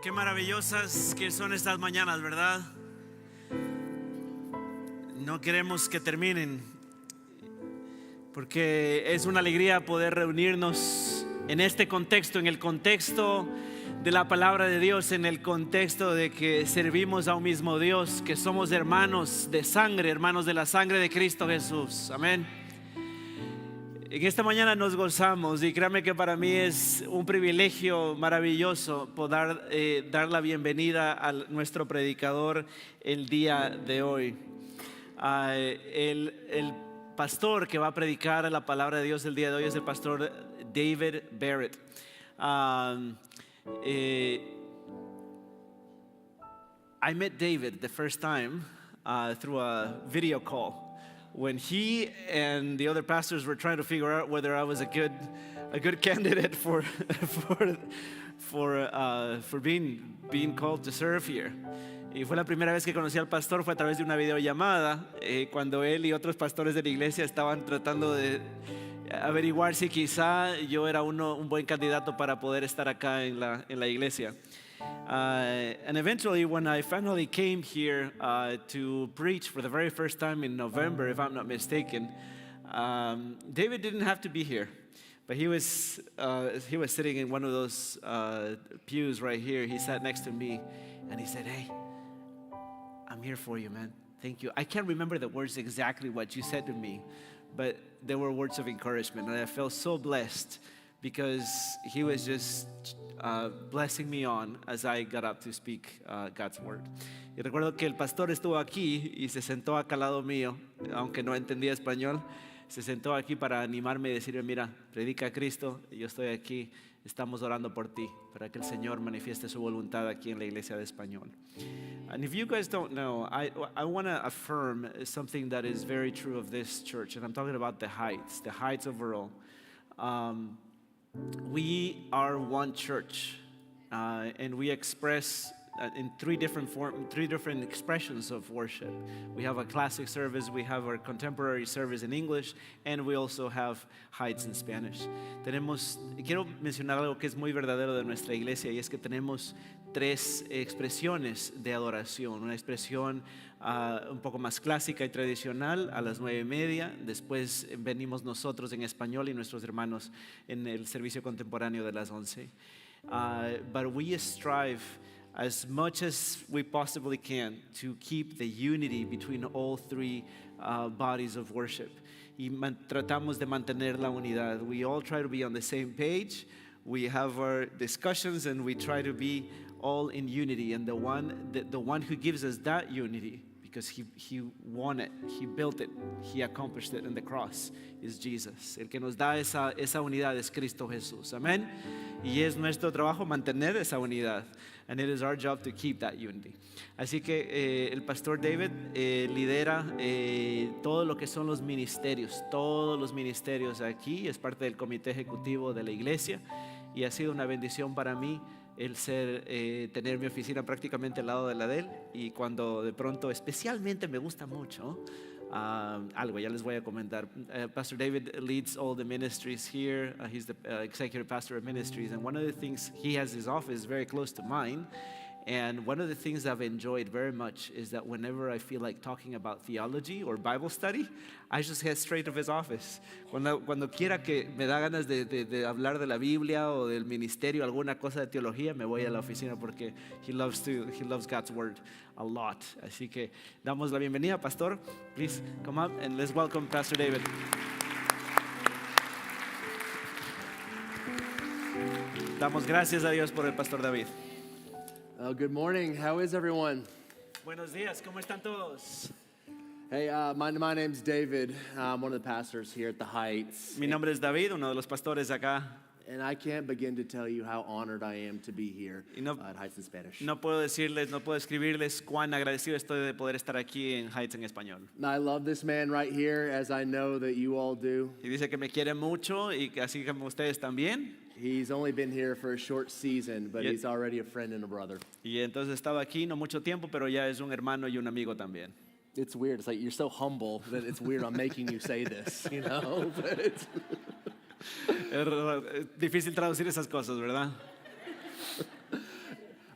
Qué maravillosas que son estas mañanas, ¿verdad? No queremos que terminen, porque es una alegría poder reunirnos en este contexto, en el contexto de la palabra de Dios, en el contexto de que servimos a un mismo Dios, que somos hermanos de sangre, hermanos de la sangre de Cristo Jesús. Amén. En esta mañana nos gozamos y créame que para mí es un privilegio maravilloso poder dar la bienvenida a nuestro predicador el día de hoy. El pastor que va a predicar la palabra de Dios el día de hoy es el pastor David Barrett. I met David the first time through a video call, when he and the other pastors were trying to figure out whether I was a good candidate for being called to serve here. Y fue la primera vez que conocí al pastor, fue a través de una videollamada, cuando él y otros pastores de la iglesia estaban tratando de averiguar si quizá yo era un buen candidato para poder estar acá en la iglesia. And eventually, when I finally came here to preach for the very first time in November, if I'm not mistaken, David didn't have to be here, but he was sitting in one of those pews right here. He sat next to me, and he said, "Hey, I'm here for you, man. Thank you." I can't remember the words exactly what you said to me, but they were words of encouragement, and I felt so blessed because he was just blessing me on as I got up to speak God's word. Y recuerdo que el pastor estuvo aquí y se sentó acá al lado mío, aunque no entendía español, se sentó aquí para animarme y decirme: mira, predica a Cristo, yo estoy aquí, estamos orando por ti, para que el Señor manifieste su voluntad aquí en la iglesia de español. And if you guys don't know, I want to affirm something that is very true of this church, and I'm talking about the Heights overall. We are one church, and we express in three different expressions of worship. We have a classic service, we have our contemporary service in English, and we also have Heights in Spanish. Quiero mencionar algo que es muy verdadero de nuestra iglesia, y es que tenemos tres expresiones de adoración. Una expresión un poco más clásica y tradicional a las 9:30. Después venimos nosotros en español y nuestros hermanos en el servicio contemporáneo de las 11. But we strive as much as we possibly can to keep the unity between all three bodies of worship. Y tratamos de mantener la unidad. We all try to be on the same page. We have our discussions and we try to be all in unity. And the one who gives us that unity, because he won it, he built it, he accomplished it in the cross, is Jesus. El que nos da esa unidad es Cristo Jesús. Amén. Y es nuestro trabajo mantener esa unidad. And it is our job to keep that unity. Así que el pastor David lidera todo lo que son los ministerios. Todos los ministerios aquí. Es parte del comité ejecutivo de la iglesia. Y ha sido una bendición para mí el tener mi oficina prácticamente al lado de la de él. Y cuando de pronto, especialmente me gusta mucho algo, ya les voy a comentar. Pastor David leads all the ministries here. He's the executive pastor of ministries, and one of the things, he has his office very close to mine. And one of the things I've enjoyed very much is that whenever I feel like talking about theology or Bible study, I just head straight to his office. Cuando quiera que me da ganas de hablar de la Biblia o del ministerio, alguna cosa de teología, me voy a la oficina porque he loves God's word a lot. Así que damos la bienvenida, pastor. Please come up and let's welcome Pastor David. Damos gracias a Dios por el pastor David. Good morning. How is everyone? Buenos días, ¿cómo están todos? Hey, my name's David. I'm one of the pastors here at the Heights. Mi nombre es David, uno de los pastores acá. And I can't begin to tell you how honored I am to be here at Heights in Spanish. No puedo escribirles cuán agradecido estoy de poder estar aquí en Heights en español. I love this man right here, as I know that you all do. Y dice que me quiere mucho y que así como ustedes también. He's only been here for a short season, but he's already a friend and a brother. Y entonces estaba aquí no mucho tiempo, pero ya es un hermano y un amigo también. It's weird. It's like you're so humble that it's weird I'm making you say this, you know? But it's Es difícil traducir esas cosas, ¿verdad?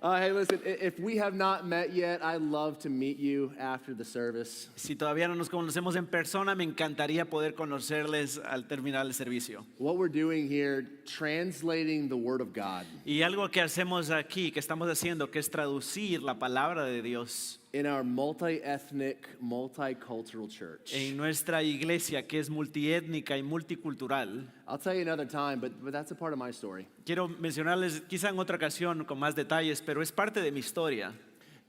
Hey, listen, if we have not met yet, I'd love to meet you after the service. Si todavía no nos conocemos en persona, me encantaría poder conocerles al terminar el servicio. What we're doing here, translating the Word of God Y algo que hacemos aquí, que estamos haciendo, que es traducir la palabra de Dios in our multi-ethnic, multicultural church. en nuestra iglesia, que es multiétnica y multicultural. I'll tell you another time, but that's a part of my story. Quiero mencionarles quizá en otra ocasión con más detalles, pero es parte de mi historia.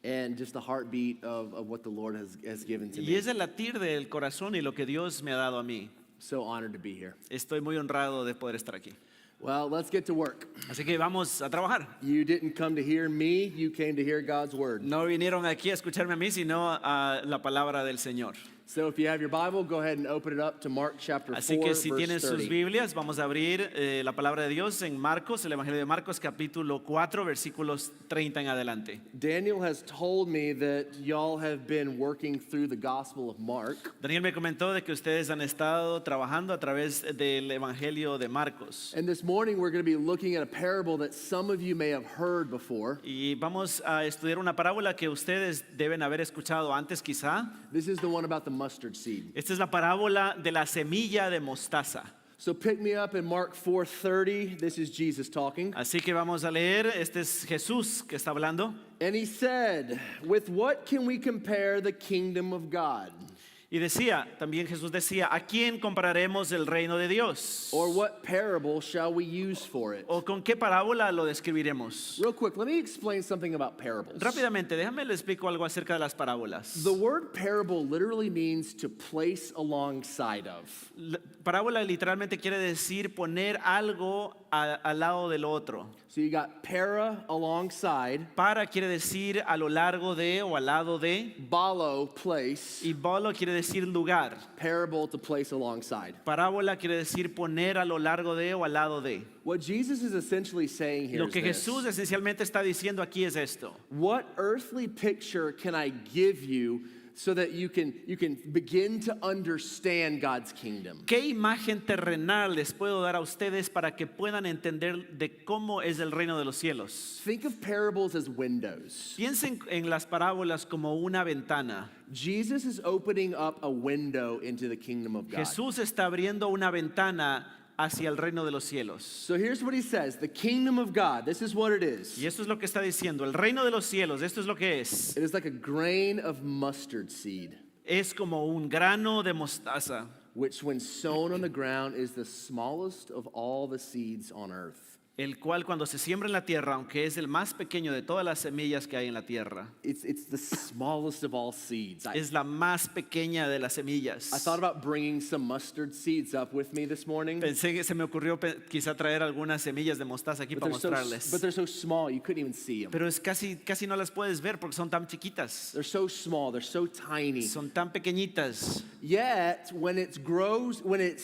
And just the heartbeat of what the Lord has given to Y me. es el latir del corazón y lo que Dios me ha dado a mí. So honored to be here. Estoy muy honrado de poder estar aquí. Well, let's get to work. Así que vamos a trabajar. You didn't come to hear me, you came to hear God's Word. No vinieron aquí a escucharme a mí, sino a la palabra del Señor. So if you have your Bible, go ahead and open it up to Mark chapter 4, Así que si verse tienen sus 30. Biblias, vamos a abrir la palabra de Dios en Marcos, el Evangelio de Marcos, capítulo 4, versículos 30 en adelante. Daniel has told me that y'all have been working through the Gospel of Mark. Daniel me comentó de que ustedes han estado trabajando a través del Evangelio de Marcos. And this morning we're going to be looking at a parable that some of you may have heard before. Y vamos a estudiar una parábola que ustedes deben haber escuchado antes quizá. This is the one about the mustard seed. Esta es la parábola de la semilla de mostaza. So pick me up in Mark 4:30. This is Jesus talking. Así que vamos a leer, este es Jesús que está hablando. And he said, "With what can we compare the kingdom of God? Y decía, también Jesús decía, ¿a quién compararemos el reino de Dios? Or what parable shall we use for it?" ¿O con qué parábola lo describiremos? Real quick, let me explain something about parables. Rápidamente, déjame le explico algo acerca de las parábolas. The word parable literally means to place alongside of. Parábola literalmente quiere decir poner algo al lado del otro. So you got para alongside, Para quiere decir a lo largo de o al lado de, balo place, y bolo quiere decir lugar. parable to place alongside. Parábola quiere decir poner a lo largo de o al lado de. What Jesus is essentially saying here Lo is que this. Jesús esencialmente está diciendo aquí es esto. What earthly picture can I give you so that you can begin to understand God's kingdom? ¿Qué imagen terrenal les puedo dar a ustedes para que puedan entender de cómo es el reino de los cielos? Think of parables as windows. Piensen en las parábolas como una ventana. Jesus is opening up a window into the kingdom of God. Jesús está abriendo una ventana hacia el reino de los cielos. So here's what he says, the kingdom of God, this is what it is. Y esto es lo que está diciendo, el reino de los cielos, esto es lo que es. It is like a grain of mustard seed, Es como un grano de mostaza, which when sown on the ground is the smallest of all the seeds on earth. el cual cuando se siembra en la tierra, aunque es el más pequeño de todas las semillas que hay en la tierra, It's the smallest of all seeds. es la más pequeña de las semillas. I thought about bringing some mustard seeds up with me this morning. Pensé que se me ocurrió quizá traer algunas semillas de mostaza aquí para But mostrarles. they're so small, you couldn't even see them. Pero es casi no las puedes ver porque son tan chiquitas. They're so small, they're so tiny. Son tan pequeñitas. Yet, when it's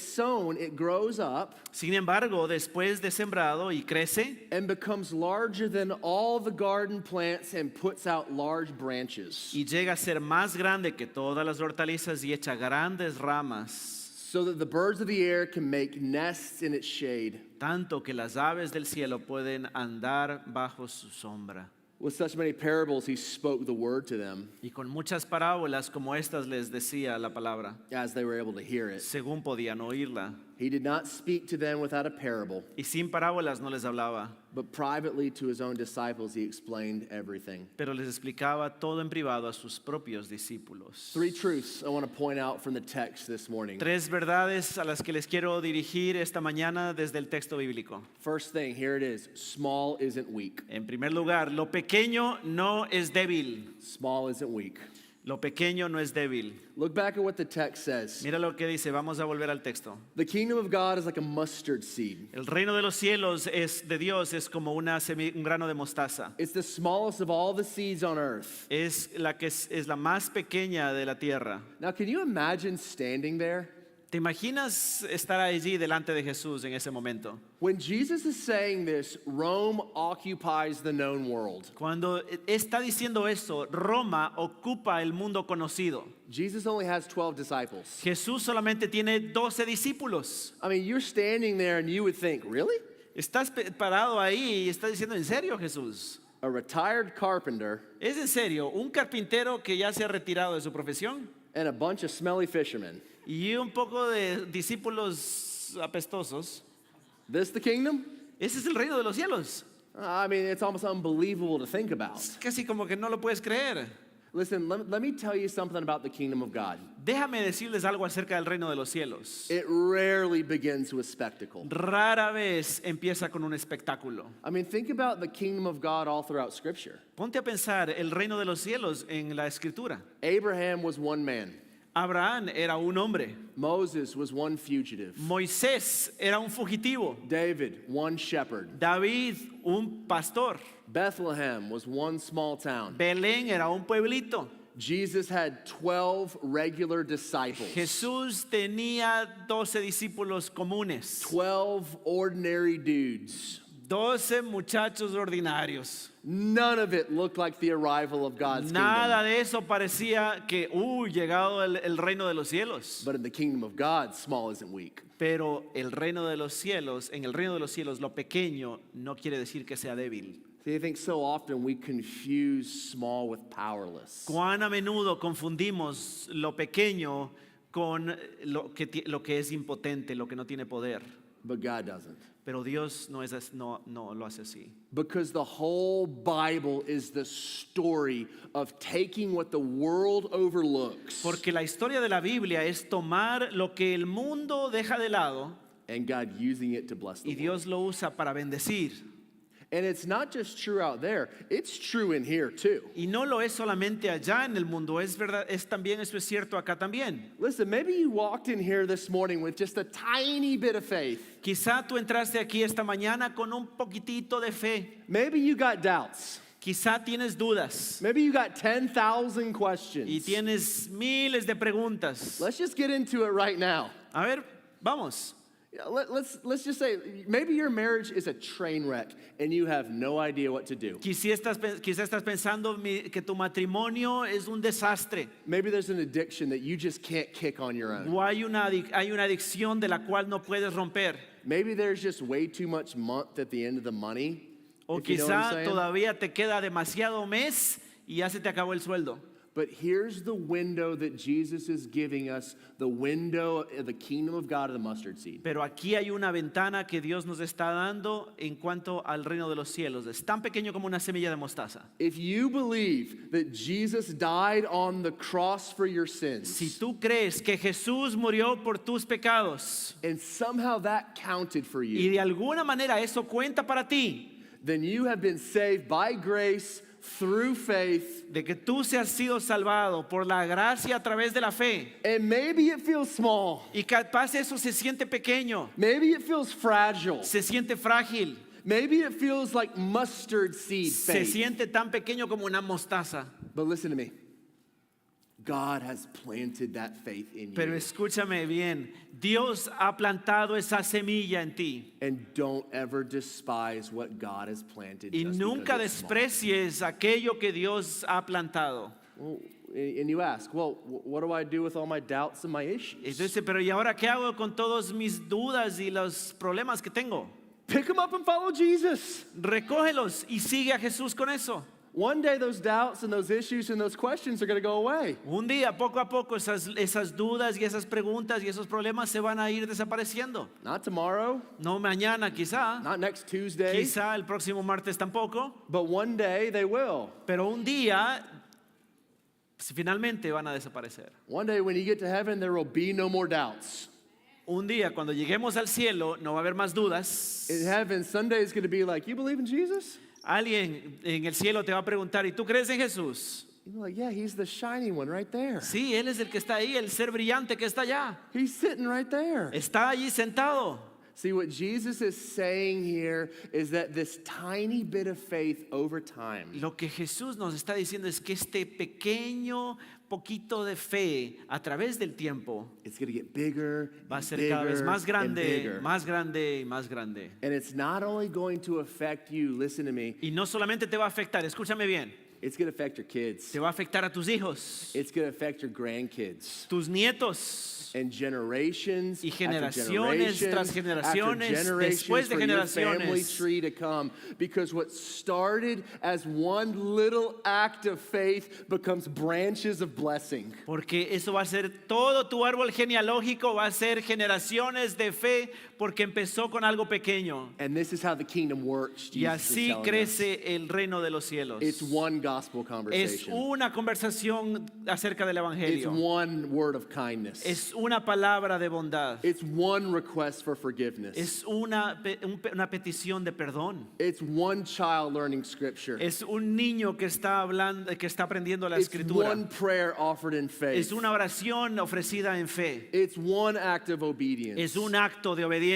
sown, it grows up Sin embargo, después de sembrado y crece, and becomes larger than all the garden plants and puts out large branches, y llega a ser más grande que todas las hortalizas y echa grandes ramas, so that the birds of the air can make nests in its shade. tanto que las aves del cielo pueden andar bajo su sombra. With such many parables, he spoke the word to them Y con muchas parábolas como estas les decía la palabra, as they were able to hear it. según podían oírla. He did not speak to them without a parable, Y sin parábolas no les hablaba, but privately to his own disciples, he explained everything. pero les explicaba todo en privado a sus propios discípulos. Three truths I want to point out from the text this morning. Tres verdades a las que les quiero dirigir esta mañana desde el texto bíblico. First thing, here it is. Small isn't weak. En primer lugar, lo pequeño no es débil. Small isn't weak. Lo pequeño no es débil. Look back at what the text says. Mira lo que dice, vamos a volver al texto. The kingdom of God is like a mustard seed. El reino de los cielos es de Dios, es como un grano de mostaza. It's the smallest of all the seeds on earth. Es la más pequeña de la tierra. Now, can you imagine standing there? ¿Te imaginas estar allí delante de Jesús en ese momento? When Jesus is saying this, Rome occupies the known world. Cuando está diciendo eso, Roma ocupa el mundo conocido. Jesus only has 12 disciples. Jesús solamente tiene 12 discípulos. I mean, you're standing there and you would think, really? Estás parado ahí y estás diciendo, ¿en serio, Jesús? a retired carpenter, Es en serio, un carpintero que ya se ha retirado de su profesión and a bunch of smelly fishermen. y un poco de discípulos apestosos. This the kingdom? Ese es el reino de los cielos. I mean, it's almost unbelievable to think about. Es casi como que no lo puedes creer. Listen, let me tell you something about the kingdom of God. Déjame decirles algo acerca del reino de los cielos. It rarely begins with spectacle. Rara vez empieza con un espectáculo. I mean, think about the kingdom of God all throughout Scripture. Ponte a pensar el reino de los cielos en la escritura. Abraham was one man. Abraham era un hombre. Moses was one fugitive. Moisés era un fugitivo. David, one shepherd. David, un pastor. Bethlehem was one small town. Belén era un pueblito. Jesus had 12 regular disciples. Jesús tenía 12 discípulos comunes. 12 ordinary dudes. 12 muchachos ordinarios. None of it looked like the arrival of God's Nada kingdom. de eso parecía que, llegado el reino de los cielos. But in the kingdom of God, small isn't weak. Pero el reino de los cielos, en el reino de los cielos, lo pequeño no quiere decir que sea débil. See, I think so often we confuse small with powerless. Cuán a menudo confundimos lo pequeño con lo que es impotente, lo que no tiene poder. But God doesn't. Pero Dios no lo hace así. Because the whole Bible is the story of taking what the world overlooks Porque la historia de la Biblia es tomar lo que el mundo deja de lado and God using it to bless the y world. Dios lo usa para bendecir. And it's not just true out there, it's true in here too. Y no lo es solamente allá en el mundo, es verdad, eso es cierto acá también. Listen, maybe you walked in here this morning with just a tiny bit of faith. Quizá tú entraste aquí esta mañana con un poquitito de fe. Maybe you got doubts. Quizá tienes dudas Maybe you got 10,000 y questions. tienes miles de preguntas. Let's just get into it right now. A ver, vamos. Yeah, let's just say maybe your marriage is a train wreck and you have no idea what to do. Quizá estás pensando que tu matrimonio es un desastre. Maybe there's an addiction that you just can't kick on your own. O hay una adicción de la cual no puedes romper. Maybe there's just way too much month at the end of the money. O if you know what I'm quizá saying. todavía te queda demasiado mes y ya se te acabó el sueldo. But here's the window that Jesus is giving us, the window of the kingdom of God of the mustard seed. Pero aquí hay una ventana que Dios nos está dando en cuanto al reino de los cielos. Es tan pequeño como una semilla de mostaza. If you believe that Jesus died on the cross for your sins, Si tú crees que Jesús murió por tus pecados and somehow that counted for y you, de alguna manera eso cuenta para ti, then you have been saved by grace through faith. de que tú seas sido salvado por la gracia a través de la fe, And maybe it feels small. y capaz eso se siente pequeño, Maybe it feels fragile. se siente frágil, Maybe it feels like mustard seed se faith. siente tan pequeño como una mostaza. But listen to me. God has planted that faith in Pero you. escúchame bien, Dios ha plantado esa semilla en ti. And don't ever despise what God has planted. Y just nunca because it's small. desprecies aquello que Dios ha plantado. Well, and you ask, well, what do I do with all my doubts and my issues? Entonces, pero ¿y ahora qué hago con todas mis dudas y los problemas que tengo? Pick them up and follow Jesus. Recógelos y sigue a Jesús con eso. One day those doubts and those issues and those questions are going to go away. Un día, poco a poco, esas dudas y esas preguntas y esos problemas se van a ir desapareciendo. Not tomorrow, No mañana quizá, not next Tuesday, quizá el próximo martes tampoco, but one day they will. pero un día finalmente van a desaparecer. One day when you get to heaven, there will be no more doubts. Un día cuando lleguemos al cielo no va a haber más dudas. In heaven, Sunday is going to be like, you believe in Jesus? Alguien en el cielo te va a preguntar, ¿y tú crees en Jesús? You'll be like, yeah, he's the shiny one right there. Sí, Él es el que está ahí, el ser brillante que está allá. He's sitting right there. Está allí sentado. See, what Jesus is saying here is that this tiny bit of faith over time Lo que Jesús nos está diciendo es que este pequeño poquito de fe a través del tiempo it's going to get bigger, va a and ser cada vez bigger, más and grande, bigger. más grande y más grande. And it's not only going to affect you, listen to me, Y no solamente te va a afectar, escúchame bien, It's going to affect your kids. te va a afectar a tus hijos, It's going to affect your grandkids. tus nietos. And generations Y after generaciones tras generaciones, after generations después de for your family generaciones. tree to come. Because what started as one little act of faith becomes branches of blessing. Porque eso va a ser todo tu árbol genealógico, va a ser generaciones de fe, porque empezó con algo pequeño. And this is how the kingdom works. Y Jesus is así telling us. crece el reino de los cielos. It's one gospel Es conversation. una conversación acerca del It's evangelio. one word of kindness. Es una palabra de bondad. It's one request for forgiveness. Es una petición de perdón. It's one child learning scripture. Es un niño que está hablando, que está aprendiendo la It's escritura. one prayer offered in faith. Es una oración ofrecida en fe. It's one act of obedience. Es un acto de obediencia.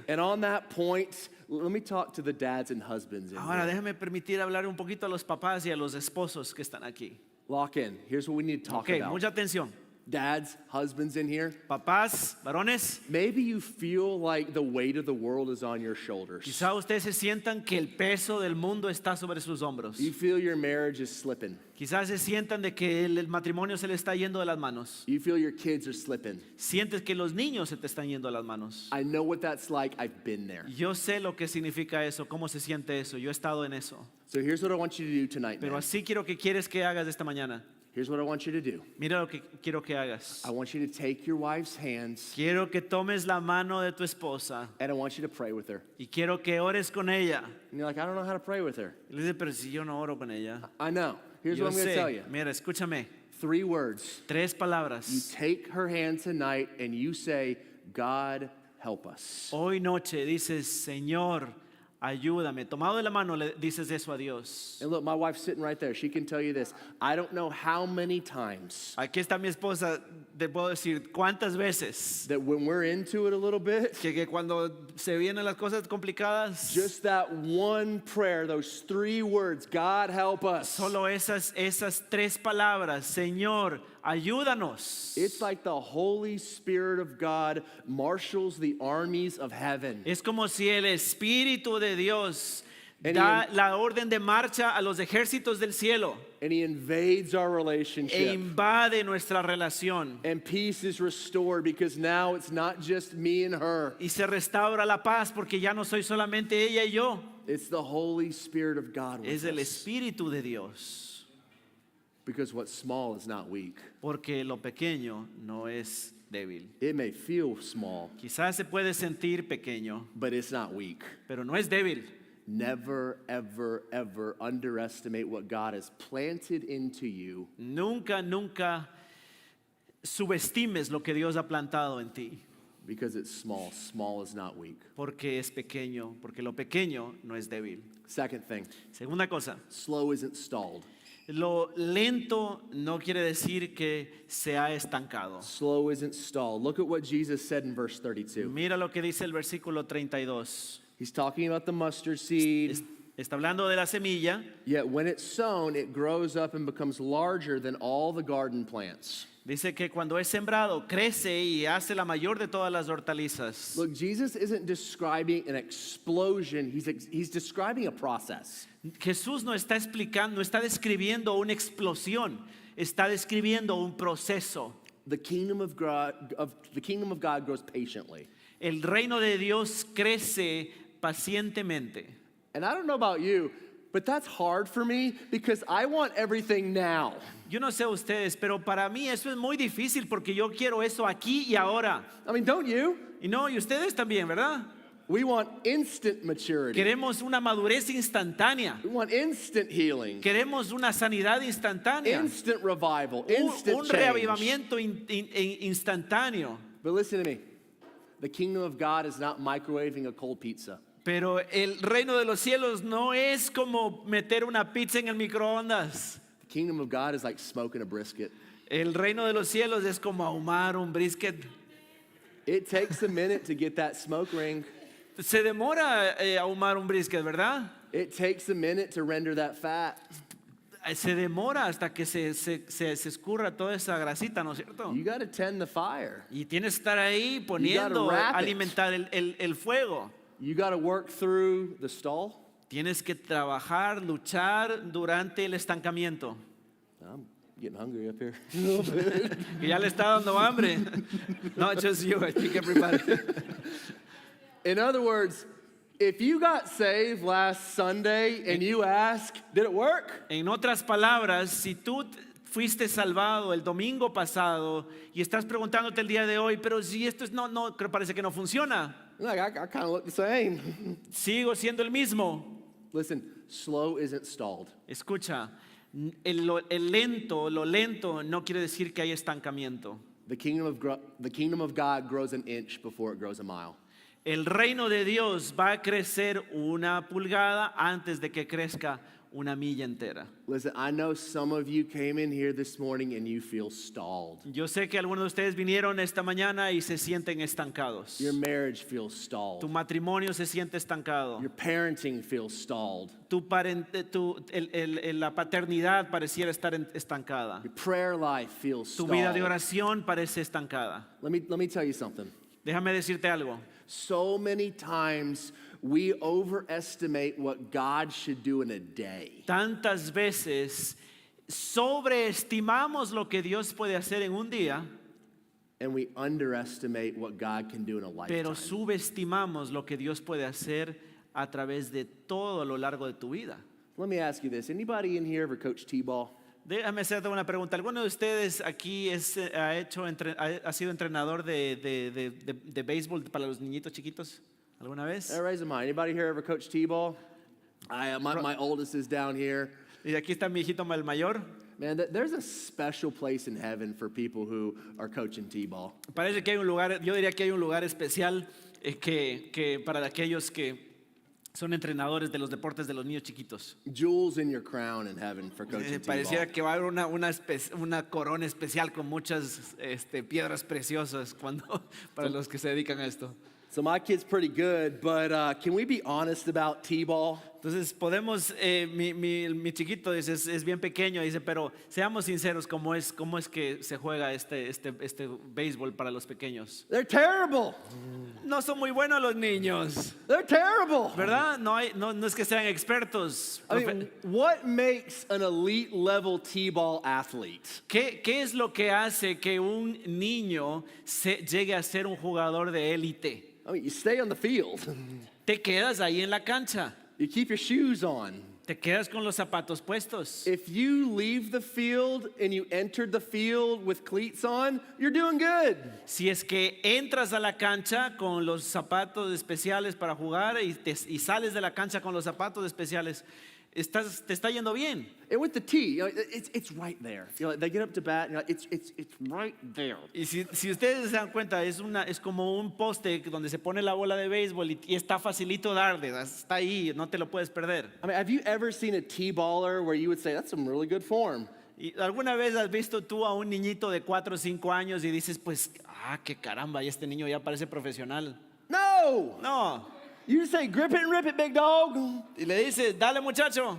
And on that point, let me talk to the dads and husbands in Ahora here. déjame permitir hablar un poquito a los papás y a los esposos que están aquí. Lock in. Here's what we need to talk Ok, about. mucha atención. Dads, husbands in here. Papás, varones, Maybe you feel like the weight of the world is on your shoulders. quizá ustedes se sientan que el peso del mundo está sobre sus hombros. You feel your marriage is slipping. Quizás se sientan de que el matrimonio se le está yendo de las manos. You feel your kids are slipping. Sientes que los niños se te están yendo de las manos. I know what that's like. I've been there. Yo sé lo que significa eso, cómo se siente eso. Yo he estado en eso. So here's what I want you to do tonight, Pero man. así quiero que quieres que hagas esta mañana. Here's what I want you to do. Mira lo que quiero que hagas. I want you to take your wife's hands Quiero que tomes la mano de tu esposa and I want you to pray with her. y quiero que ores con ella. And you're like, I don't know how to pray with her. Y le dice, pero si yo no oro con ella. I know. Here's Yo what I'm going to tell sé. you. Mira, escúchame. 3 words. 3 You palabras. take her hand tonight and you say, God, help us. Hoy noche dices, Señor, ayúdame. Tomado de la mano le dices eso a Dios. And look, my wife's sitting right there. She can tell you this. I don't know how many times Aquí está mi esposa. Te puedo decir cuántas veces that when we're into it a little bit, que cuando se vienen las cosas complicadas, just that one prayer, those 3 words, God, help us. solo esas 3 palabras, Señor, ayúdanos. It's like the Holy Spirit of God marshals the armies of heaven. Es como si el Espíritu de Dios And da la orden de marcha a los ejércitos del cielo And he invades our e relationship. invade nuestra relación. And peace is restored because now it's not just me and her. Y se restaura la paz porque ya no soy solamente ella y yo. It's the Holy Spirit of God with Es el us. Espíritu de Dios. Because what's small is not weak. Porque lo pequeño no es débil. It may feel small, Quizás se puede sentir pequeño, but it's not weak. pero no es débil. Never, ever, ever underestimate what God has planted into you Nunca, nunca subestimes lo que Dios ha plantado en ti. because it's small. Small is not weak. Porque es pequeño, porque lo pequeño no es débil. Second thing, Segunda cosa, slow isn't stalled. lo lento no quiere decir que se ha estancado. Slow isn't stalled. Look at what Jesus said in verse 32. Mira lo que dice el versículo 32. He's talking about the mustard seed. Está hablando de la semilla. Yet when it's sown, it grows up and becomes larger than all the garden plants. Dice que cuando es sembrado, crece y hace la mayor de todas las hortalizas. Look, Jesus isn't describing an explosion, he's describing a process. Jesús no está explicando, no está describiendo una explosión, está describiendo un proceso. The kingdom of God grows patiently. El reino de Dios crece pacientemente. And I don't know about you, but that's hard for me because I want everything now. Yo no sé ustedes, pero para mí eso es muy difícil porque yo quiero eso aquí y ahora. I mean, don't you? Y no, y ustedes también, ¿verdad? We want instant maturity. Queremos una madurez instantánea. We want instant healing, Queremos una sanidad instantánea. instant revival, Un instant change. reavivamiento instantáneo. But listen to me. The kingdom of God is not microwaving a cold pizza. Pero el reino de los cielos no es como meter una pizza en el microondas. The kingdom of God is like smoking a brisket. El reino de los cielos es como ahumar un brisket. It takes a minute to get that smoke ring. Se demora ahumar un brisket, ¿verdad? It takes a minute to render that fat. Se demora hasta que se escurra toda esa grasita, ¿no es cierto? You got to tend the fire. Y tienes que estar ahí poniendo, wrap it. alimentar el fuego. You got to work through the stall. Tienes que trabajar, luchar durante el estancamiento. I'm getting hungry up here. Que ya le está dando hambre. Not just you, I think everybody. In other words, if you got saved last Sunday and you ask, did it work? En otras palabras, si tú fuiste salvado el domingo pasado y estás preguntándote el día de hoy, pero si esto es, no, creo parece que no funciona. Like, I kind of look the same. Sigo siendo el mismo. Listen, slow isn't stalled. Escucha, lo lento no quiere decir que hay estancamiento. The kingdom of God grows an inch before it grows a mile. El reino de Dios va a crecer una pulgada antes de que crezca una milla entera. Listen, I know some of you came in here this morning and you feel stalled. Yo sé que algunos de ustedes vinieron esta mañana y se sienten estancados. Your marriage feels Tu stalled. matrimonio se siente estancado. Your parenting feels stalled. La paternidad pareciera estar estancada. Your prayer life feels Tu vida de stalled. oración parece estancada. Let me tell you something. Déjame decirte algo. So many times we overestimate what God should do in a day. Tantas veces sobreestimamos lo que Dios puede hacer en un día, And we underestimate what God can do in a pero lifetime. subestimamos lo que Dios puede hacer a través de todo a lo largo de tu vida. Let me ask you this. Anybody in here ever coached T-ball? Déjame hacerte una pregunta. ¿Alguno de ustedes aquí ha sido entrenador de béisbol para los niñitos chiquitos? ¿Alguna vez? Raise a mind. Anybody here ever coached T-ball? My oldest is down here. Y aquí está mi hijito el mayor. Man, there's a special place in heaven for people who are coaching T-ball. Parece que hay un lugar, yo diría que hay un lugar especial que para aquellos que son entrenadores de los deportes de los niños chiquitos. Jewels in your crown in heaven for coaching Pareciera T-ball. que va a haber una corona especial con muchas piedras preciosas para los que se dedican a esto. So my kid's pretty good, but can we be honest about T-ball? Entonces podemos, mi chiquito dice, es bien pequeño, dice, pero seamos sinceros, ¿cómo es que se juega este béisbol para los pequeños? They're terrible. No son muy buenos los niños, They're terrible. ¿verdad? No es que sean expertos. I mean, what makes an elite level T-ball athlete? ¿Qué es lo que hace que un niño llegue a ser un jugador de élite? I mean, you stay on the field. Te quedas ahí en la cancha, You keep your shoes on. te quedas con los zapatos puestos. If you leave the field and you entered the field with cleats on, you're doing good. Si es que entras a la cancha con los zapatos especiales para jugar y sales de la cancha con los zapatos especiales, te está yendo bien. And with the tee, it's right there. They get up to bat, and it's right there. Y si ustedes se dan cuenta, es como un poste donde se pone la bola de béisbol y está facilito darle, está ahí, no te lo puedes perder. I mean, have you ever seen a T-baller where you would say, that's some really good form? ¿Y alguna vez has visto tú a un niñito de 4 o 5 años y dices, pues, qué caramba, y este niño ya parece profesional? No! No. You just say, grip it and rip it, big dog. Y le dices, dale muchacho.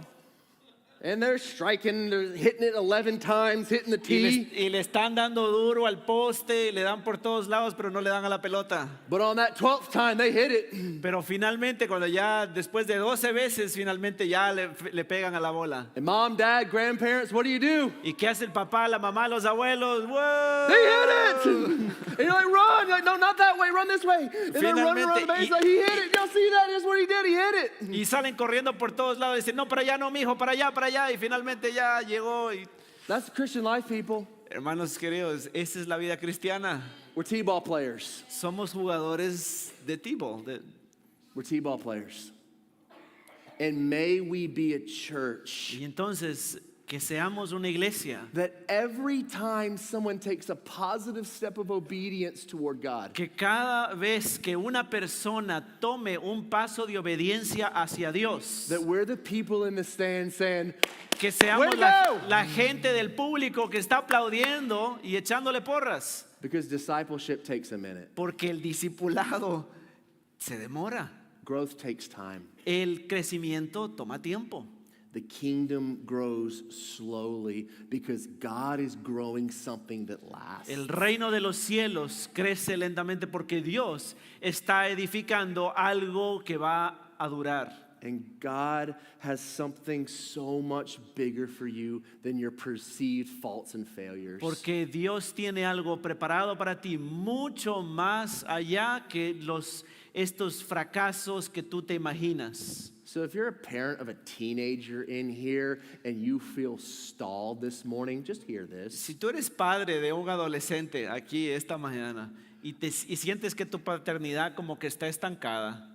And they're striking, they're hitting it 11 times, hitting the tee. Y le están dando duro al poste, le dan por todos lados, pero no le dan a la pelota. But on that 12th time, they hit it. Pero finalmente, cuando ya después de 12 veces, finalmente ya le pegan a la bola. And mom, dad, grandparents, what do? ¿Y qué hace el papá, la mamá, los abuelos? ¡Wow! They hit it! And you're like, run! You're like, no, not that way, run this way. And they're running around the base like, he hit it. Y'all see that? Here's what he did, he hit it. Y salen corriendo por todos lados y dicen, no, para allá no, mijo, para allá, para allá. Y finalmente ya llegó. That's the Christian life, people. Hermanos queridos, esa es la vida cristiana. We're T-ball players. Somos jugadores de T-ball. We're T-ball players. And may we be a church Y entonces, que seamos una iglesia that every time someone takes a positive step of obedience toward God, que cada vez que una persona tome un paso de obediencia hacia Dios, that we're the people in the stand saying, que seamos Way to go! la gente del público que está aplaudiendo y echándole porras, because discipleship takes a minute. porque el discipulado se demora. Growth takes time. El crecimiento toma tiempo. The kingdom grows slowly because God is growing something that lasts. El reino de los cielos crece lentamente porque Dios está edificando algo que va a durar. And God has something so much bigger for you than your perceived faults and failures. Porque Dios tiene algo preparado para ti mucho más allá que estos fracasos que tú te imaginas. So if you're a parent of a teenager in here and you feel stalled this morning, just hear this. Si tú eres padre de un adolescente aquí esta mañana y sientes que tu paternidad como que está estancada,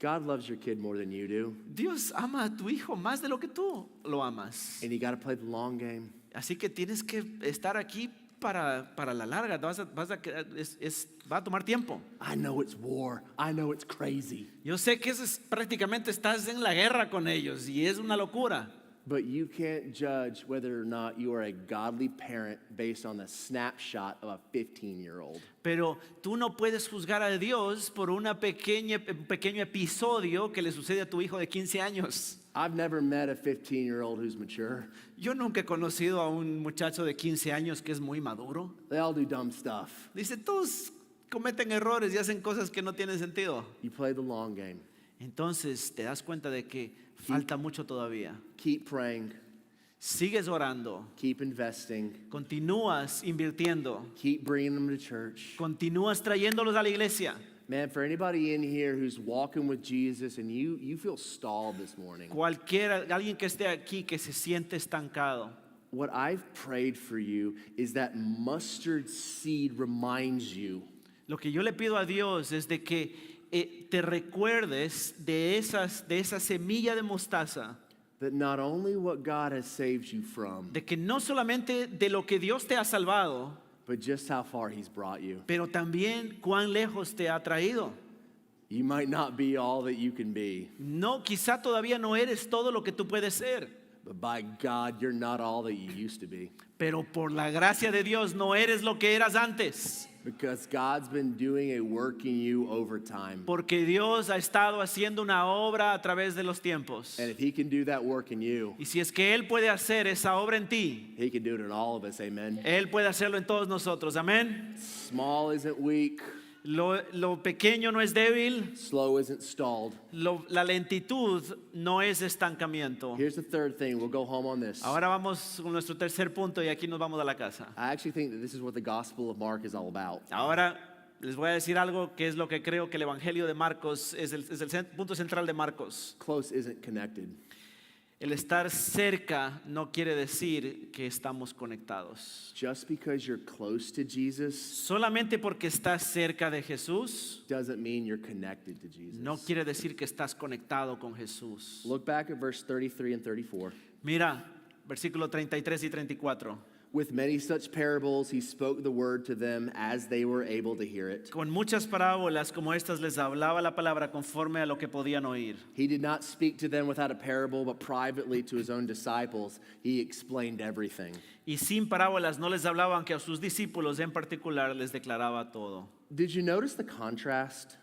God loves your kid more than you do. Dios ama a tu hijo más de lo que tú lo amas. And you got to play the long game. Así que tienes que estar aquí para la larga. Va a tomar tiempo. I know it's war. I know it's crazy. Yo sé que prácticamente estás en la guerra con ellos y es una locura. But you can't judge whether or not you are a godly parent based on the snapshot of a 15-year-old. Pero tú no puedes juzgar a Dios por un pequeño episodio que le sucede a tu hijo de 15 años. I've never met a 15-year-old who's mature. Yo nunca he conocido a un muchacho de 15 años que es muy maduro. They all do dumb stuff. Dice, todos cometen errores y hacen cosas que no tienen sentido. You play the long game. Entonces te das cuenta de que falta mucho todavía. Keep praying. Sigues orando, Keep investing. continúas invirtiendo, Keep bringing them to church. continúas trayéndolos a la iglesia. Man, for anybody in here who's walking with Jesus and you feel stalled this morning, Alguien que esté aquí que se siente estancado. what I've prayed for you is that mustard seed reminds you Lo que yo le pido a Dios es de que te recuerdes de esa semilla de mostaza, that not only what God has saved you from, de que no solamente de lo que Dios te ha salvado, but just how far He's brought you. pero también cuán lejos te ha traído. You might not be all that you can be, No, quizá todavía no eres todo lo que tú puedes ser, but by God, you're not all that you used to be. pero por la gracia de Dios no eres lo que eras antes. Because God's been doing a work in you over time. Porque Dios ha estado haciendo una obra a través de los tiempos. And if He can do that work in you, Y si es que Él puede hacer esa obra en ti, He can do it in all of us. Amen. Él puede hacerlo en todos nosotros. Amén. Small isn't weak, Lo pequeño no es débil. slow isn't stalled. La lentitud no es estancamiento. Here's the third thing. We'll go home on this. Ahora vamos con nuestro tercer punto y aquí nos vamos a la casa. I actually think that this is what the Gospel of Mark is all about. Ahora les voy a decir algo que es lo que creo que el Evangelio de Marcos es el punto central de Marcos. Close isn't connected. El estar cerca no quiere decir que estamos conectados. Just because you're close to Jesus Solamente porque estás cerca de Jesús doesn't mean you're connected to Jesus. no quiere decir que estás conectado con Jesús. Look back at verse 33 and 34. Mira, versículo 33 y 34. With many such parables, he spoke the word to them as they were able to hear it. Con muchas parábolas como estas les hablaba la palabra conforme a lo que podían oír. He did not speak to them without a parable, but privately to his own disciples, he explained everything. Y sin parábolas no les hablaba, aunque a sus discípulos en particular les declaraba todo. Did you notice the contrast?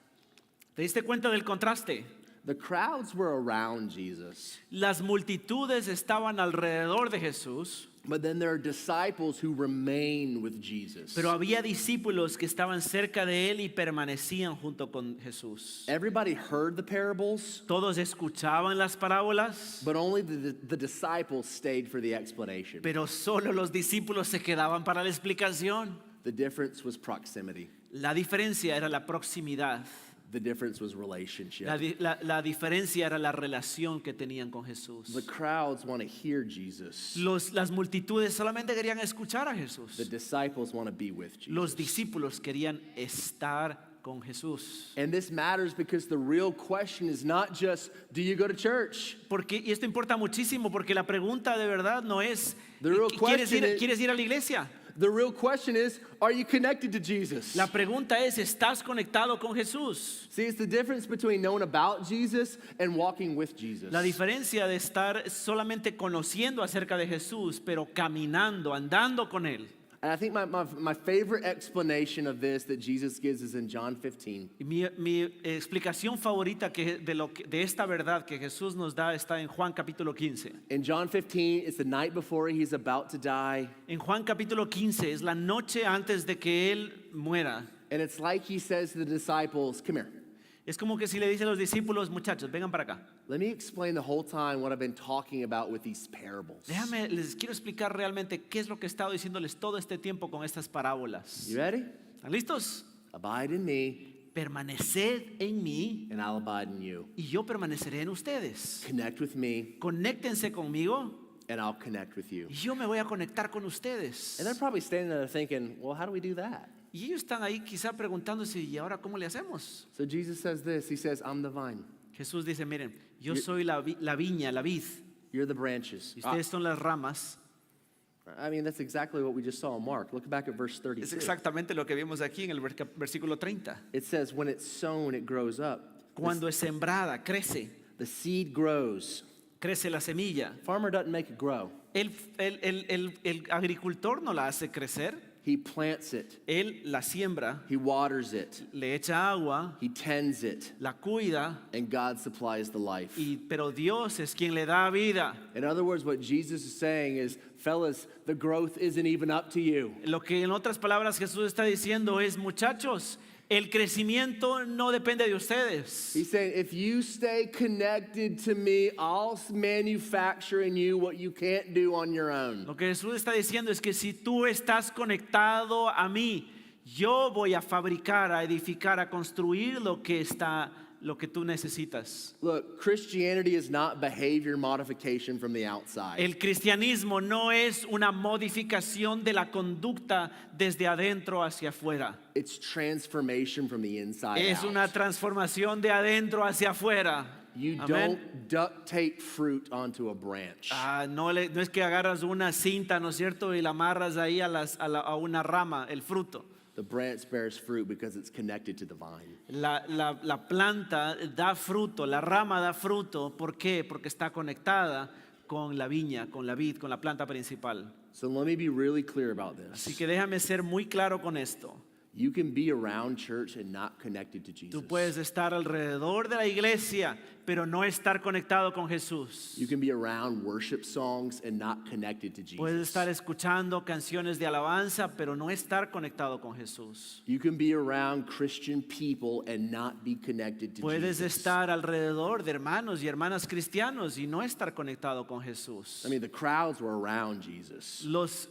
¿Te diste cuenta del contraste? The crowds were around Jesus, Las multitudes estaban alrededor de Jesús, but then there are disciples who remain with Jesus. pero había discípulos que estaban cerca de él y permanecían junto con Jesús. Everybody heard the parables, Todos escuchaban las parábolas, but only the disciples stayed for the explanation. pero solo los discípulos se quedaban para la explicación. The difference was proximity. La diferencia era la proximidad. The difference was relationship. La diferencia era la relación que tenían con Jesús. The crowds want to hear Jesus. Las multitudes solamente querían escuchar a The Jesús. disciples want to be with Jesus. Los discípulos querían estar con Jesús. And this matters because the real question is not just, do you go to church? Y esto importa muchísimo porque la pregunta de verdad no es, The real question is- ¿quieres ir a la iglesia? The real question is, are you connected to Jesus? La pregunta es, ¿estás conectado con Jesús? See, it's the difference between knowing about Jesus and walking with Jesus. La diferencia de estar solamente conociendo acerca de Jesús, pero caminando, andando con Él. And I think my favorite explanation of this that Jesus gives is in John 15. Y mi explicación favorita de esta verdad que Jesús nos da está en Juan capítulo 15. In John 15, it's the night before he's about to die. En Juan capítulo 15 es la noche antes de que Él muera. And it's like he says to the disciples, come here. Es como que si le dice a los discípulos, muchachos, vengan para acá. Let me explain the whole time what I've been talking about with these parables. Les quiero explicar realmente qué es lo que he estado diciéndoles todo este tiempo con estas parábolas. You ready? ¿Están listos? Abide in me, Permaneced en mí and I'll abide in you. y yo permaneceré en ustedes. Connect with me, Conéctense conmigo and I'll connect with you. y yo me voy a conectar con ustedes. And they're probably standing there thinking, well, how do we do that? Y ellos están ahí quizá preguntándose, ¿y ahora cómo le hacemos? So Jesus says this. He says, I'm the vine. Jesús dice, miren, yo soy la viña, la vid, You're the branches. y ustedes son las ramas. I mean, that's exactly what we just saw in Mark. Look back at verse Es 32. exactamente lo que vimos aquí en el versículo 30. It says, when it's sown, it grows up. Cuando es sembrada, crece, The seed grows. crece la semilla. Farmer doesn't make it grow. El agricultor no la hace crecer, He plants it. él la siembra, He waters it. le echa agua, He tends it. la cuida, And God supplies the life. pero Dios es quien le da vida. In other words, what Jesus is saying is, fellas, the growth isn't even up to you. Lo que en otras palabras Jesús está diciendo es, muchachos, el crecimiento no depende de ustedes. He's saying, if you stay connected to me, I'll manufacture in you what you can't do on your own. Lo que Jesús está diciendo es que si tú estás conectado a mí, yo voy a fabricar, a edificar, a construir lo que tú necesitas. Look, Christianity is not behavior modification from the outside. El cristianismo no es una modificación de la conducta desde adentro hacia afuera. It's transformation from the inside Es out. una transformación de adentro hacia afuera. You Amén. don't duct tape fruit onto a branch. No es que agarras una cinta, ¿no es cierto? Y la amarras ahí a una rama, el fruto. The branch bears fruit because it's connected to the vine. La planta da fruto, la rama da fruto. ¿Por qué? Porque está conectada con la viña, con la vid, con la planta principal. So let me be really clear about Así this. que déjame ser muy claro con esto. You can be around church and not connected to Jesus. Tú puedes estar alrededor de la iglesia, pero no estar conectado con Jesús. You can be around worship songs and not connected to Puedes Jesus. estar escuchando canciones de alabanza, pero no estar conectado con Jesús. You can be around Christian people and not be connected to Puedes Jesus. estar alrededor de hermanos y hermanas cristianos y no estar conectado con Jesús. I mean, the crowds were around Jesus.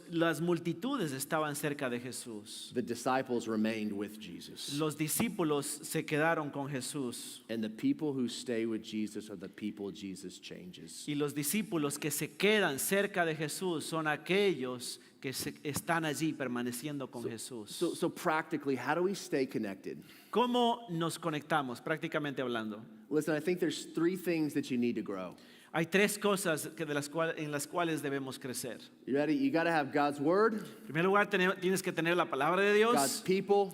Las multitudes estaban cerca de Jesús. The disciples remained with Jesus. Los discípulos se quedaron con Jesús. And the people who stay with Jesus are the people Jesus changes. Y los discípulos que se quedan cerca de Jesús son aquellos que están allí permaneciendo con Jesús. So practically, how do we stay connected? ¿Cómo nos conectamos, prácticamente hablando? Listen, I think there's three things that you need to grow. Hay tres cosas en las cuales debemos crecer. You ready? You got to have God's word, En primer lugar, tienes que tener la palabra de God's Dios, people,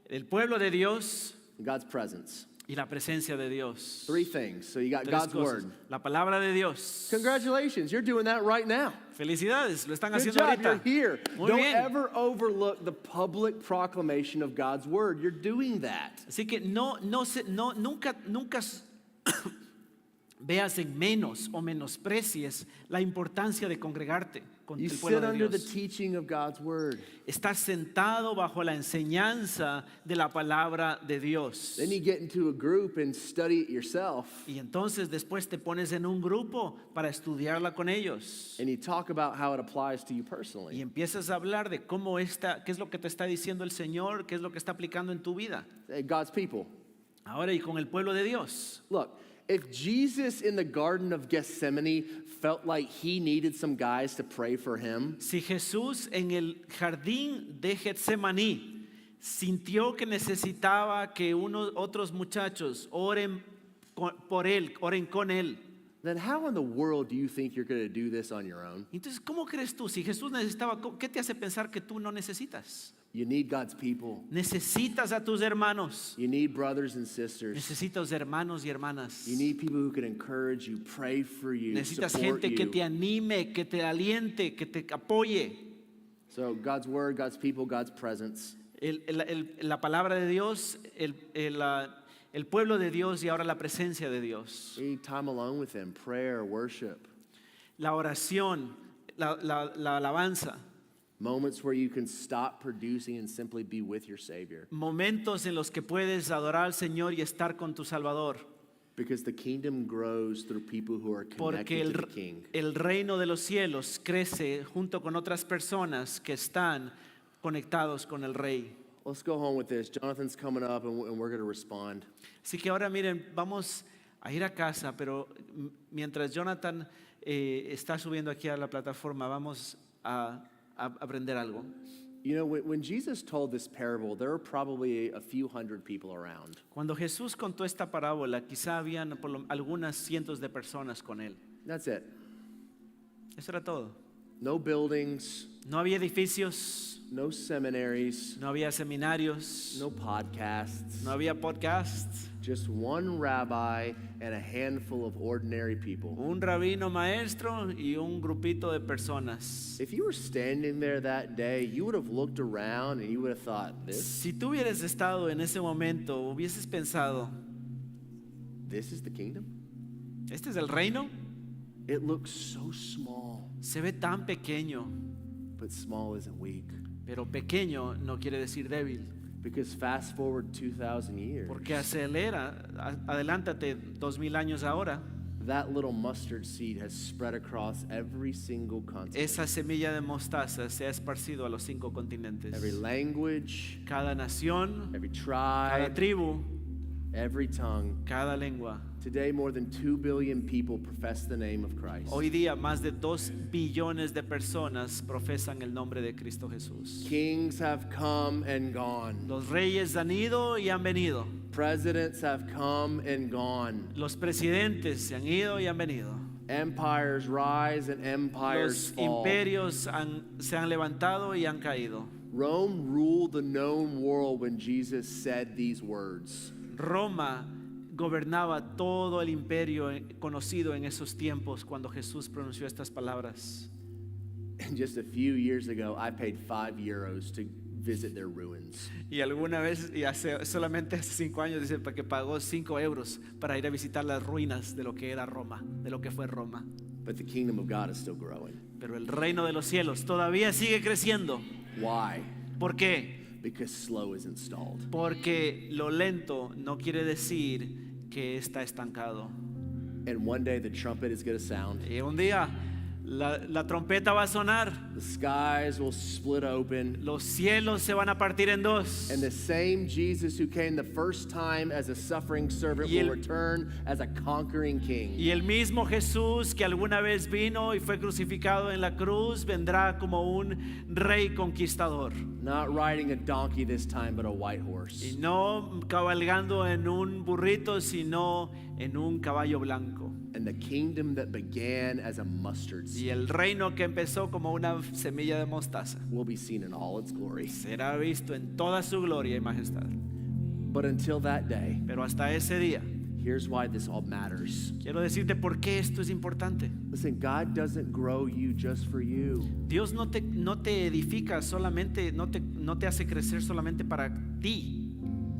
el pueblo de Dios and God's presence. y la presencia de Dios. Three things. So you got Tres God's cosas. word. La palabra de Dios. Congratulations, you're doing that right now. Felicidades, lo están Good haciendo job, you're ahorita. here. Muy Don't bien. ever overlook the public proclamation of God's word. You're doing that. Así que nunca veas en menos o menosprecies la importancia de congregarte con You el sit pueblo de under the Dios. teaching of God's word. Estás sentado bajo la enseñanza de la palabra de Dios. Then you get into a group and study it yourself. Y entonces después te pones en un grupo para estudiarla con ellos. And you talk about how it applies to you Y personally. empiezas a hablar de qué es lo que te está diciendo el Señor, qué es lo que está aplicando en tu vida. God's people. Ahora y con el pueblo de Dios. Look, if Jesus in the Garden of Gethsemane felt like he needed some guys to pray for him, Si Jesús en el jardín de Getsemaní sintió que necesitaba que otros muchachos oren por él, oren con él. then how in the world do you think you're going to do this on your own? Entonces, ¿cómo crees tú? Si Jesús necesitaba, ¿qué te hace pensar que tú no necesitas? You need God's people. Necesitas a tus hermanos. You need brothers and sisters. Necesitas hermanos y hermanas. You need people who can encourage you, pray for you, Necesitas support gente que you. te anime, que te aliente, que te apoye. So God's word, God's people, God's presence. La palabra de Dios, el pueblo de Dios y ahora la presencia de Dios. You need time alone with him, prayer, worship. La oración, la alabanza. Moments where you can stop producing and simply be with your Savior. Momentos en los que puedes adorar al Señor y estar con tu Salvador. Because the kingdom grows through people who are Porque connected to the King. el reino de los cielos crece junto con otras personas que están conectados con el Rey. Let's go home with this. Jonathan's coming up and we're going to respond. Así que ahora miren, vamos a ir a casa, pero mientras Jonathan está subiendo aquí a la plataforma, vamos a aprender algo. You know, when Jesus told this parable, there were probably a few hundred people around. Cuando Jesús contó esta parábola, quizá habían algunas cientos de personas con él. That's it. Eso era todo. No buildings, No había edificios, no seminaries, no había seminarios, no podcasts. no había podcasts. Just one rabbi and a handful of ordinary people. Un rabino maestro y un grupito de personas. If you were standing there that day, you would have looked around and you would have thought, Si tú hubieras estado en ese momento, hubieses pensado, this is the kingdom? ¿este es el reino? It looks so small, Se ve tan pequeño, but small isn't weak. pero pequeño no quiere decir débil. Because fast forward 2,000 years, Porque adelántate 2000 años ahora, that little mustard seed has spread across every single continent. esa semilla de mostaza se ha esparcido a los 5 continentes. Every language, Cada nación, every cada tribe, tribu, every tongue. cada lengua. Today, more than 2 billion people profess the name of Christ. Hoy día más de 2 billones de personas profesan el nombre de Cristo Jesús. Kings have come and gone. Los reyes han ido y han venido. Presidents have come and gone. Los presidentes se han ido y han venido. Empires rise and empires Los fall. imperios se han levantado y han caído. Rome ruled the known world when Jesus said these words. Roma gobernaba todo el imperio conocido en esos tiempos cuando Jesús pronunció estas palabras. And just a few years ago, I paid €5 to visit their ruins. Y alguna vez, solamente hace 5 años, dice que pagó €5 para ir a visitar las ruinas de lo que era Roma, de lo que fue Roma. But the kingdom of God is still growing. Pero el reino de los cielos todavía sigue creciendo. Why? ¿Por qué? Because slow is installed. Porque lo lento no quiere decir que está estancado. And one day the trumpet is going to sound. Y un día la trompeta va a sonar, The skies will split open. los cielos se van a partir en dos. And the same Jesus who came the first time as a suffering servant Y el- will return as a conquering king. Y el mismo Jesús que alguna vez vino y fue crucificado en la cruz vendrá como un rey conquistador. Not riding a donkey this time, but a white Y horse. no cabalgando en un burrito, sino en un caballo blanco. And the kingdom that began as a mustard seed Y el reino que empezó como una semilla de mostaza will be seen in all its glory. será visto en toda su gloria y majestad. But until that day, Pero hasta ese día, here's why this all matters. quiero decirte por qué esto es importante. Listen, God doesn't grow you just for you. Dios no te edifica solamente, no te hace crecer solamente para ti.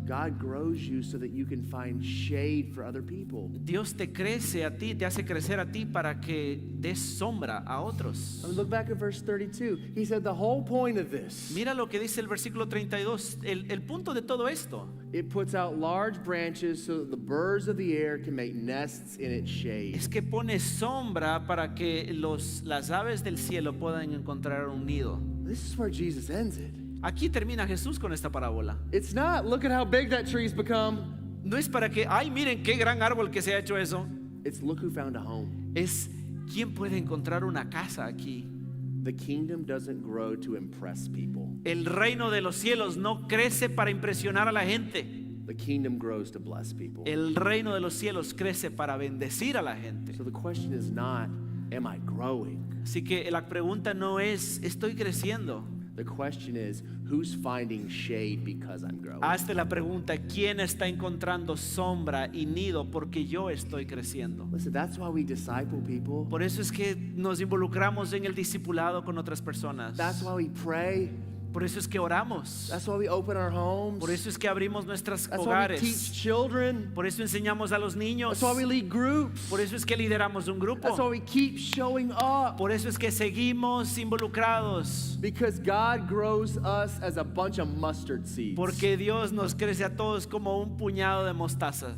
God grows you so that you can find shade for other people. Dios te crece a ti, te hace crecer a ti para que des sombra a otros. I mean, look back at verse 32. He said the whole point of this, Mira lo que dice el versículo 32. El punto de todo esto it puts out large branches so that the birds of the air can make nests in its shade. es que pone sombra para que las aves del cielo puedan encontrar un nido. This is where Jesus ends it. Aquí termina Jesús con esta parábola. It's not, look at how big that tree's become. No es para que, ay, miren qué gran árbol que se ha hecho eso. It's look who found a home. Es, ¿quién puede encontrar una casa aquí? The kingdom doesn't grow to impress people. El reino de los cielos no crece para impresionar a la gente. The kingdom grows to bless people. El reino de los cielos crece para bendecir a la gente. So the question is not, am I growing? Así que la pregunta no es, ¿estoy creciendo? The question is, who's finding shade because I'm growing? Hazte la pregunta, ¿quién está encontrando sombra y nido porque yo estoy creciendo? Listen, that's why we disciple people. Por eso es que nos involucramos en el discipulado con otras personas. That's why we pray. Por eso es que oramos. That's why we open our homes. Por eso es que abrimos nuestros That's why we teach hogares. children. Por eso enseñamos a los niños. That's why we lead groups. Por eso es que lideramos un That's why grupo. we keep showing up. Por eso es que seguimos involucrados. Because God grows us as a bunch of mustard seeds Porque Dios nos crece a todos como un puñado de mostaza.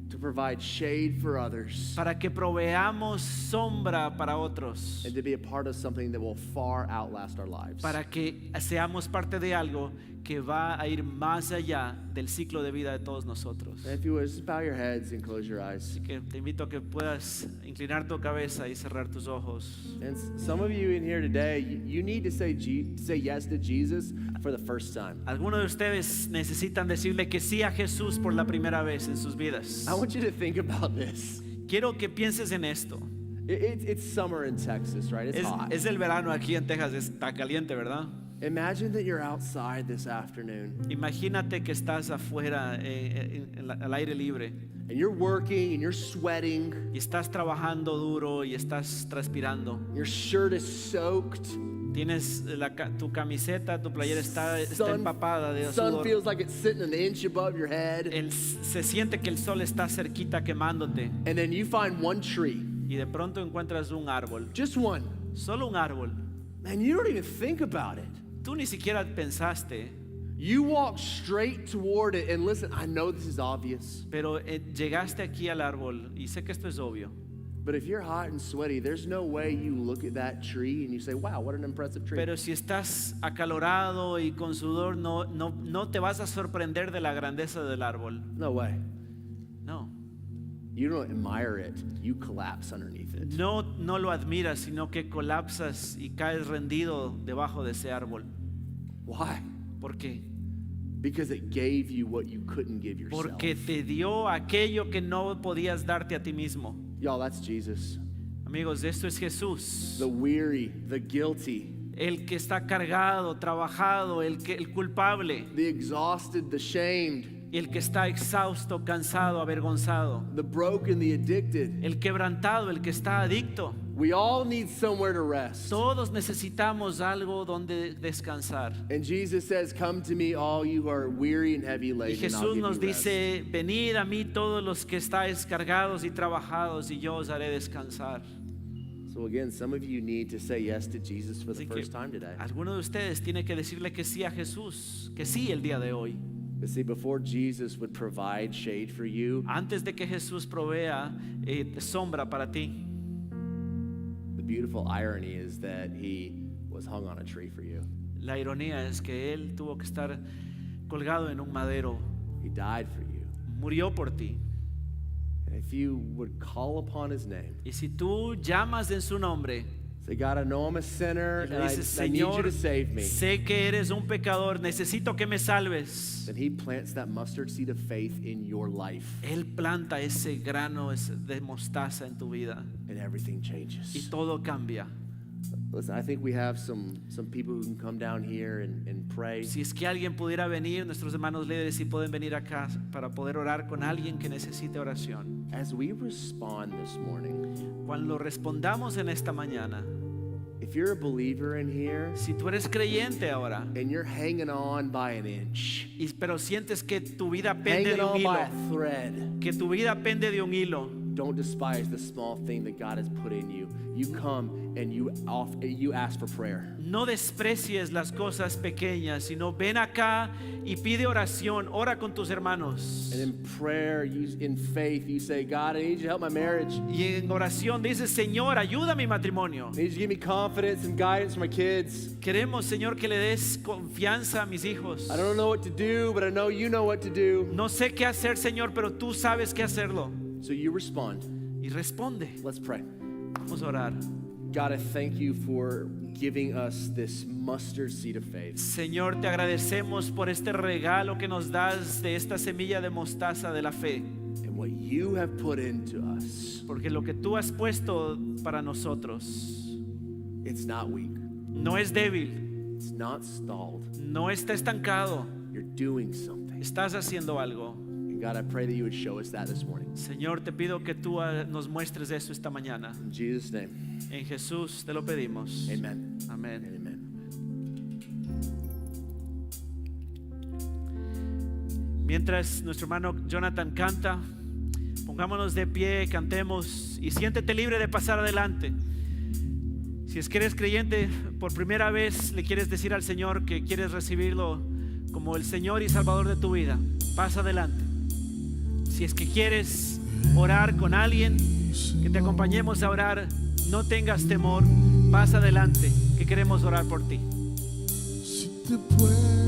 to provide shade for others Para que proveamos sombra para otros. and to be a part of something that will far outlast our lives. Para que seamos parte de algo que va a ir más allá del ciclo de vida de todos nosotros. And if you would, just bow your heads and close your eyes. Así que te invito a que puedas inclinar tu cabeza y cerrar tus ojos. And some of you in here today, you need to say yes to Jesus for the first time. Algunos de ustedes necesitan decirle que sí a Jesús por la primera vez en sus vidas. I want you to think about this. Quiero que pienses en esto. It's summer in Texas, right? It's hot. Es el verano aquí en Texas, está caliente, ¿verdad? Imagine that you're outside this afternoon Imagínate que estás afuera al aire libre and you're working and you're sweating. y estás trabajando duro y estás transpirando. Your shirt is soaked. Tienes tu camiseta, tu playera está empapada de Sun sudor. feels like it's sitting an inch above your head. Se siente que el sol está cerquita quemándote And then you find one tree, y de pronto encuentras un árbol, just one. solo un árbol. Man, you don't even think about it. Tú ni siquiera pensaste, You walk straight toward it, and listen, I know this is obvious, pero llegaste aquí al árbol y sé que esto es obvio. but if you're hot and sweaty, there's no way you look at that tree and you say, wow, what an impressive tree. Pero si estás acalorado y con sudor, no te vas a sorprender de la grandeza del árbol. No way. No, You don't admire it, you collapse underneath it. no lo admiras, sino que colapsas y caes rendido debajo de ese árbol. Why? ¿Por qué? Because it gave you what you couldn't give yourself. Porque te dio aquello que no podías darte a ti mismo. Y'all, that's Jesus. Amigos, esto es Jesús. The weary, the guilty, El que está cargado, trabajado, el culpable, the exhausted, the shamed, el que está exhausto, cansado, avergonzado, the broken, the addicted. el quebrantado, el que está adicto. We all need somewhere to rest. Todos necesitamos algo donde descansar. And Jesus says, come to me, all you who are weary and heavy Y laden, and I'll Jesús give nos you rest. dice, venid a mí todos los que estáis cargados y trabajados y yo os haré descansar. So again, some of you need to say yes to Jesus for the Así que first time today. alguno de ustedes tiene que decirle que sí a Jesús, que sí el día de hoy. But see, before Jesus would provide shade for you, Antes de que Jesús provea sombra para ti. the beautiful irony is that he was hung on a tree for you. La ironía es que Él tuvo que estar colgado en un madero. He died for you. Murió por ti. And if you would call upon his name, Y si tú llamas en su nombre say, God, I know I'm a sinner y and le dices, I need you Señor, to save me, sé que eres un pecador, necesito que me salves. then he plants that mustard seed of faith in your life Él planta ese grano de mostaza en tu vida and everything y changes. todo cambia. Listen, I think we have some people who can come down here and pray. Si es que alguien pudiera venir, nuestros hermanos líderes, si pueden venir acá para poder orar con alguien que necesite oración. As we respond this morning, Cuando respondamos en esta mañana, if you're a believer in here si tú eres creyente ahora, and you're hanging on by an inch, pero sientes que tu vida pende hanging de un on by hilo, a thread, que tu vida pende de un hilo, don't despise the small thing that God has put in you. You come and you ask for prayer. no desprecies las cosas pequeñas, sino ven acá y pide oración, ora con tus hermanos. And in prayer, in faith, you say, God, I need you to help my marriage. Y en oración dices, Señor, ayuda a mi matrimonio. I need you to give me confidence and guidance for my kids. Queremos, Señor, que le des confianza a mis hijos. I don't know what to do, but I know you know what to do. No sé qué hacer, Señor, pero tú sabes qué hacerlo. So you respond. Y responde. Let's pray. Vamos a orar. God, I thank you for giving us this mustard seed of faith. Señor, te agradecemos por este regalo que nos das de esta semilla de mostaza de la fe. And what you have put into us, Porque lo que tú has puesto para nosotros it's not weak. no es débil, It's not stalled. no está estancado. You're doing something. Estás haciendo algo. And God, I pray that you would show us that this morning. Señor, te pido que tú nos muestres eso esta mañana. In Jesus' name, En Jesús te lo pedimos. amen. Amén. And amen. Mientras nuestro hermano Jonathan canta, pongámonos de pie, cantemos y siéntete libre de pasar adelante. Si es que eres creyente, por primera vez le quieres decir al Señor que quieres recibirlo como el Señor y Salvador de tu vida, pasa adelante. Si es que quieres orar con alguien, que te acompañemos a orar, no tengas temor, pasa adelante, que queremos orar por ti. Si te puedo